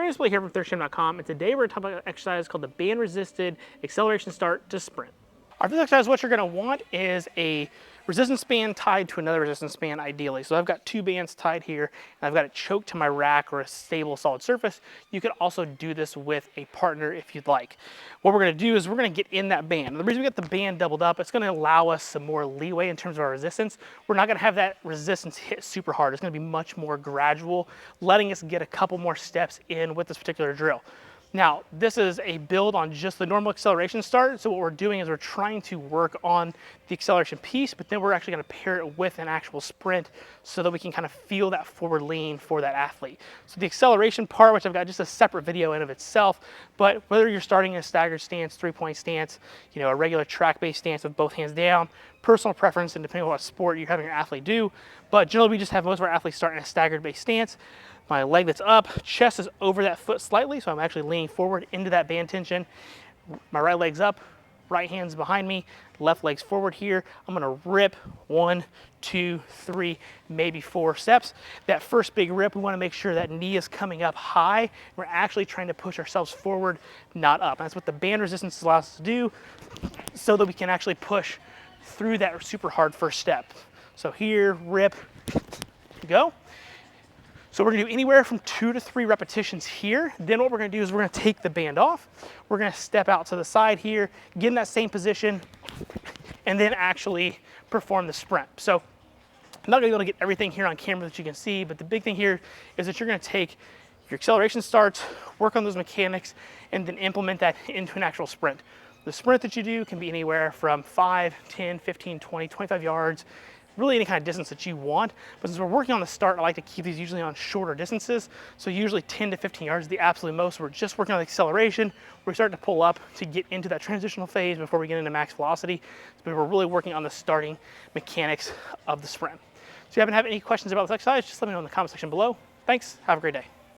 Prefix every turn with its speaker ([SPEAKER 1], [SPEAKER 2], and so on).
[SPEAKER 1] name is Blake here from ThirdStream.com, and today we're going to talk about an exercise called the band-resisted acceleration start to sprint. Our first exercise, what you're going to want is a resistance band tied to another resistance band ideally. So I've got two bands tied here, and I've got it choked to my rack or a stable solid surface. You could also do this with a partner if you'd like. What we're going to do is we're going to get in that band. And the reason we get the band doubled up, it's going to allow us some more leeway in terms of our resistance. We're not going to have that resistance hit super hard. It's going to be much more gradual, letting us get a couple more steps in with this particular drill. Now, this is a build on just the normal acceleration start. So what we're doing is we're trying to work on the acceleration piece, but then we're actually going to pair it with an actual sprint so that we can kind of feel that forward lean for that athlete. So the acceleration part, which I've got just a separate video in of itself, but whether you're starting in a staggered stance, three-point stance, a regular track-based stance with both hands down, personal preference and depending on what sport you're having your athlete do, but generally we just have most of our athletes start in a staggered-based stance. My leg that's up, chest is over that foot slightly, so I'm actually leaning forward into that band tension. My right leg's up, right hand's behind me, left leg's forward here. I'm gonna rip 1, 2, 3, maybe 4 steps. That first big rip, we wanna make sure that knee is coming up high. We're actually trying to push ourselves forward, not up. And that's what the band resistance allows us to do so that we can actually push through that super hard first step. So here, rip, go. So we're gonna do anywhere from 2 to 3 repetitions here. Then what we're gonna do is we're gonna take the band off. We're gonna step out to the side here, get in that same position, and then actually perform the sprint. So I'm not gonna be able to get everything here on camera that you can see, but the big thing here is that you're gonna take your acceleration starts, work on those mechanics, and then implement that into an actual sprint. The sprint that you do can be anywhere from 5, 10, 15, 20, 25 yards, really any kind of distance that you want. But since we're working on the start, I like to keep these usually on shorter distances. So usually 10 to 15 yards is the absolute most. We're just working on the acceleration. We're starting to pull up to get into that transitional phase before we get into max velocity. But we're really working on the starting mechanics of the sprint. So if you haven't had any questions about this exercise, just let me know in the comment section below. Thanks, have a great day.